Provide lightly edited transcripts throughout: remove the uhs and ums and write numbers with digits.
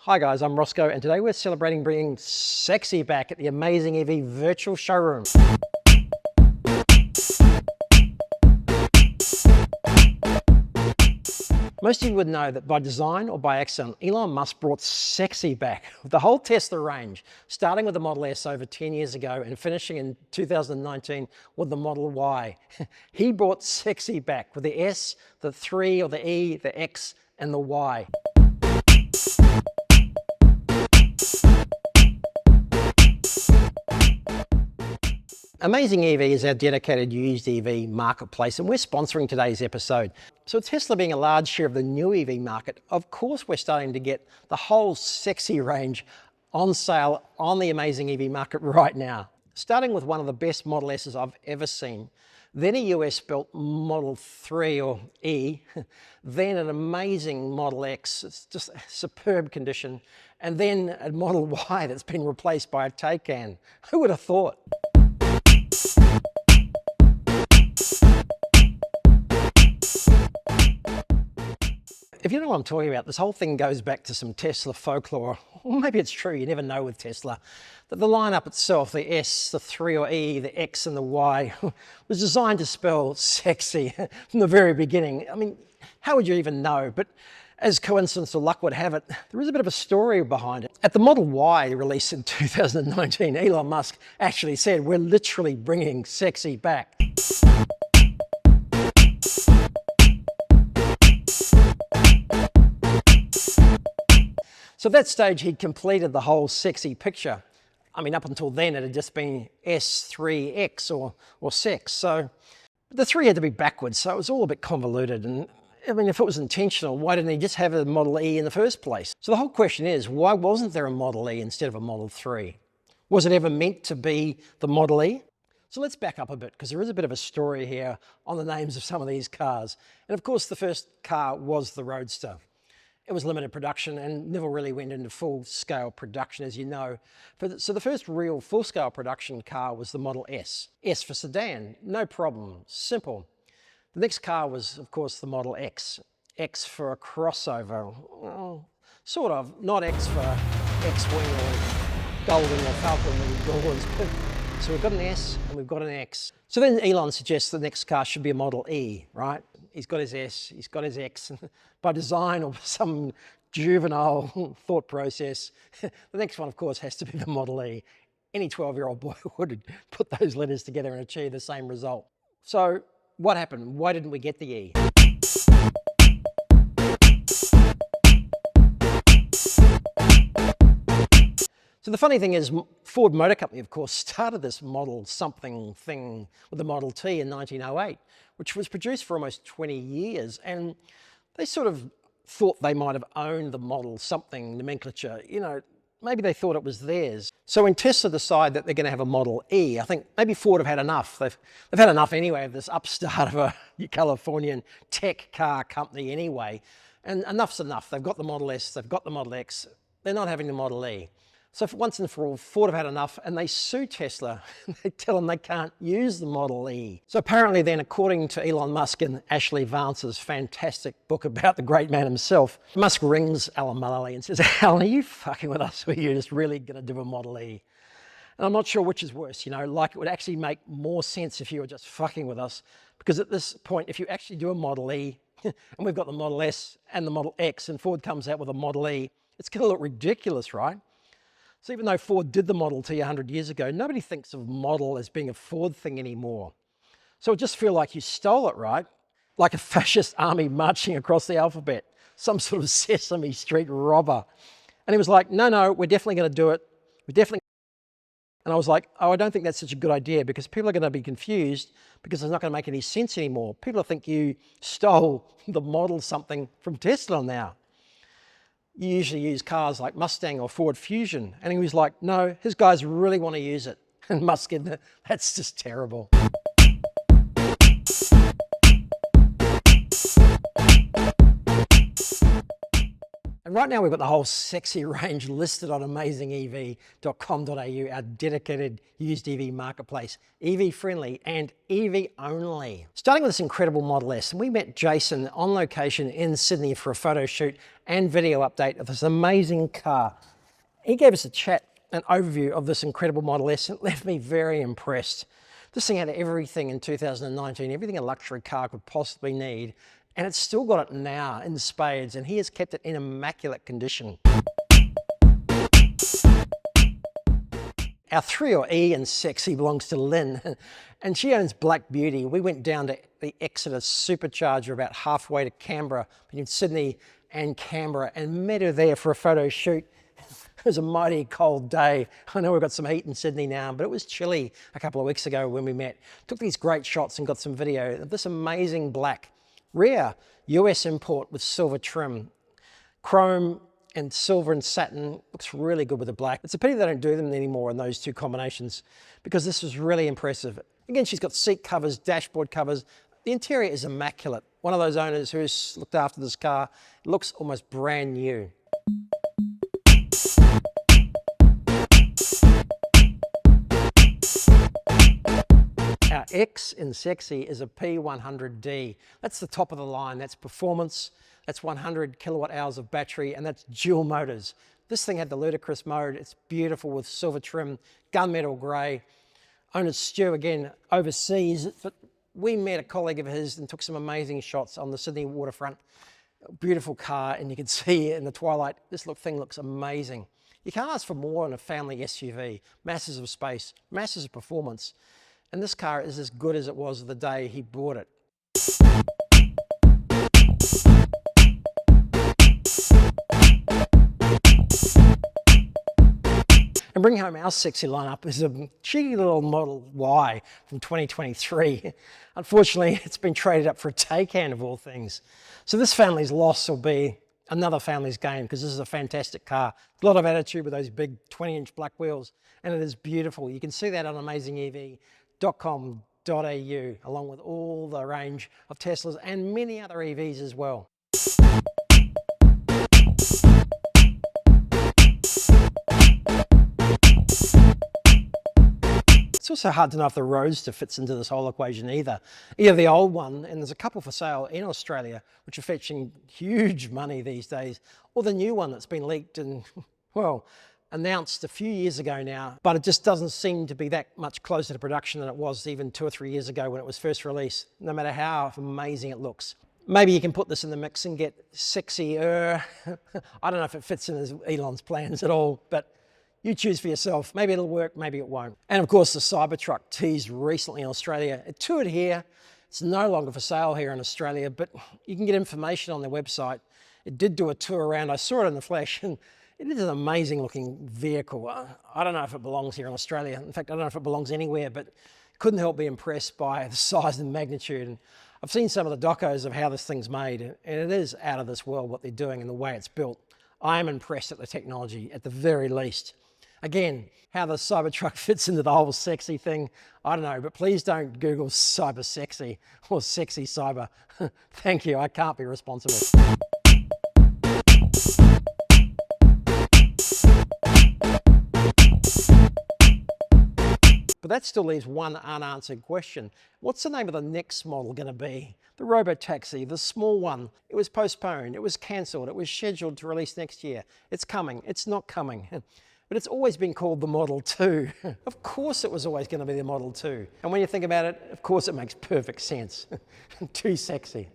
Hi guys, I'm Roscoe and today we're celebrating bringing sexy back at the AmazingEV virtual showroom. Most of you would know that by design or by accident, Elon Musk brought sexy back with the whole Tesla range, starting with the Model S over 10 years ago and finishing in 2019 with the Model Y. He brought sexy back with the S, the 3 or the E, the X and the Y. AmazingEV is our dedicated used EV marketplace and we're sponsoring today's episode. So Tesla being a large share of the new EV market, of course we're starting to get the whole sexy range on sale on the AmazingEV market right now. Starting with one of the best Model S's I've ever seen, then a US built Model 3 or E, then an amazing Model X, it's just a superb condition, and then a Model Y that's been replaced by a Taycan. Who would have thought? If you know what I'm talking about, this whole thing goes back to some Tesla folklore. Or maybe it's true, you never know with Tesla. That the lineup itself, the S, the 3 or E, the X and the Y, was designed to spell sexy from the very beginning. I mean, how would you even know? But as coincidence or luck would have it, there is a bit of a story behind it. At the Model Y released in 2019, Elon Musk actually said, "We're literally bringing sexy back." So at that stage, he'd completed the whole sexy picture. I mean, up until then, it had just been S3X or sex. So the 3 had to be backwards, so it was all a bit convoluted. And I mean, if it was intentional, why didn't he just have a Model E in the first place? So the whole question is, why wasn't there a Model E instead of a Model 3? Was it ever meant to be the Model E? So let's back up a bit, because there is a bit of a story here on the names of some of these cars. And of course, the first car was the Roadster. It was limited production and never really went into full-scale production, as you know. So the first real full-scale production car was the Model S. S for sedan, no problem, simple. The next car was, of course, the Model X. X for a crossover, well, sort of, not X for X-Wing or Golden or Falcon Wing. So we've got an S and we've got an X. So then Elon suggests the next car should be a Model E, right? He's got his S, he's got his X. By design or some juvenile thought process, the next one, of course, has to be the Model E. Any 12-year-old boy would put those letters together and achieve the same result. So what happened? Why didn't we get the E? So the funny thing is, Ford Motor Company, of course, started this model something thing with the Model T in 1908, which was produced for almost 20 years. And they sort of thought they might have owned the model something nomenclature. You know, maybe they thought it was theirs. So when Tesla decided that they're going to have a Model E, I think maybe Ford have had enough. They've had enough anyway of this upstart of a Californian tech car company anyway. And enough's enough. They've got the Model S, they've got the Model X. They're not having the Model E. So for once and for all, Ford have had enough and they sue Tesla. They tell them they can't use the Model E. So apparently then, according to Elon Musk and Ashley Vance's fantastic book about the great man himself, Musk rings Alan Mulally and says, "Alan, are you fucking with us or are you just really going to do a Model E?" And I'm not sure which is worse, you know, like it would actually make more sense if you were just fucking with us, because at this point, if you actually do a Model E, and we've got the Model S and the Model X and Ford comes out with a Model E, it's going to look ridiculous, right? So even though Ford did the Model T 100 years ago, nobody thinks of model as being a Ford thing anymore. So it just feels like you stole it, right? Like a fascist army marching across the alphabet, some sort of Sesame Street robber. And he was like, no, we're definitely going to do it. And I was like, oh, I don't think that's such a good idea, because people are going to be confused because it's not going to make any sense anymore. People will think you stole the model something from Tesla now. You usually use cars like Mustang or Ford Fusion. And he was like, no, his guys really want to use it. And Musk said, that's just terrible. And Right now we've got the whole sexy range listed on AmazingEV.com.au, our dedicated used EV marketplace, EV friendly and EV only. Starting with this incredible Model S, we met Jason on location in Sydney for a photo shoot and video update of this amazing car. He gave us a chat, an overview of this incredible Model S, and it left me very impressed. This thing had everything in 2019, everything a luxury car could possibly need, and it's still got it now in spades, and he has kept it in immaculate condition. Our 3 or E in sexy belongs to Lynn, and she owns Black Beauty. We went down to the Exodus supercharger about halfway to Canberra, between Sydney and Canberra, and met her there for a photo shoot. It was a mighty cold day. I know we've got some heat in Sydney now, but it was chilly a couple of weeks ago when we met. Took these great shots and got some video of this amazing black, rare US import with silver trim. Chrome and silver and satin looks really good with the black. It's a pity they don't do them anymore in those two combinations, because this was really impressive. Again, she's got seat covers, dashboard covers. The interior is immaculate. One of those owners who's looked after this car, it looks almost brand new. Our X in sexy is a P100D. That's the top of the line. That's performance. That's 100 kilowatt hours of battery, and that's dual motors. This thing had the ludicrous mode. It's beautiful with silver trim, gunmetal grey. Owner Stu, again, overseas. But we met a colleague of his and took some amazing shots on the Sydney waterfront. Beautiful car, and you can see in the twilight, this thing looks amazing. You can't ask for more in a family SUV. Masses of space, masses of performance. And this car is as good as it was the day he bought it. And bringing home our sexy lineup is a cheeky little Model Y from 2023. Unfortunately, it's been traded up for a Taycan of all things. So this family's loss will be another family's gain, because this is a fantastic car. A lot of attitude with those big 20-inch black wheels, and it is beautiful. You can see that on AmazingEV.com.au, along with all the range of Teslas and many other EVs as well. It's also hard to know if the Roadster fits into this whole equation either. Either the old one, and there's a couple for sale in Australia, which are fetching huge money these days, or the new one that's been leaked and, well, announced a few years ago now, but it just doesn't seem to be that much closer to production than it was even 2 or 3 years ago when it was first released, no matter how amazing it looks. Maybe you can put this in the mix and get sexier. I don't know if it fits in Elon's plans at all, but you choose for yourself. Maybe it'll work, maybe it won't. And of course, the Cybertruck teased recently in Australia. It toured here. It's no longer for sale here in Australia, but you can get information on their website. It did do a tour around. I saw it in the flesh, and it is an amazing looking vehicle. I don't know if it belongs here in Australia. In fact, I don't know if it belongs anywhere, but couldn't help be impressed by the size and magnitude. And I've seen some of the docos of how this thing's made, and it is out of this world what they're doing and the way it's built. I am impressed at the technology at the very least. Again, how the Cybertruck fits into the whole sexy thing, I don't know, but please don't Google cyber sexy or sexy cyber. Thank you, I can't be responsible. But that still leaves one unanswered question. What's the name of the next model going to be? The Robotaxi, the small one. It was postponed, it was cancelled, it was scheduled to release next year. It's coming, it's not coming. But it's always been called the Model 2. Of course it was always going to be the Model 2. And when you think about it, of course it makes perfect sense. Too sexy.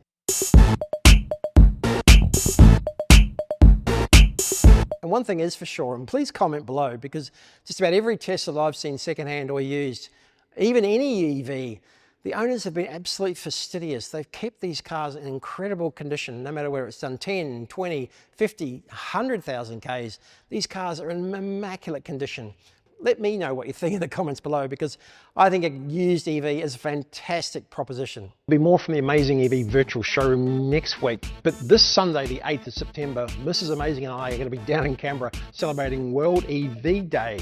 And one thing is for sure, and please comment below, because just about every Tesla that I've seen secondhand or used, even any EV, the owners have been absolutely fastidious. They've kept these cars in incredible condition, no matter whether it's done 10, 20, 50, 100,000 Ks. These cars are in immaculate condition. Let me know what you think in the comments below, because I think a used EV is a fantastic proposition. There'll be more from the Amazing EV virtual showroom next week, but this Sunday, the 8th of September, Mrs. Amazing and I are going to be down in Canberra celebrating World EV Day.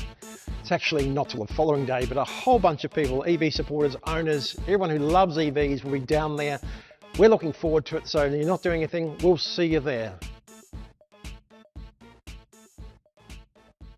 It's actually not till the following day, but a whole bunch of people, EV supporters, owners, everyone who loves EVs will be down there. We're looking forward to it, so if you're not doing anything, we'll see you there.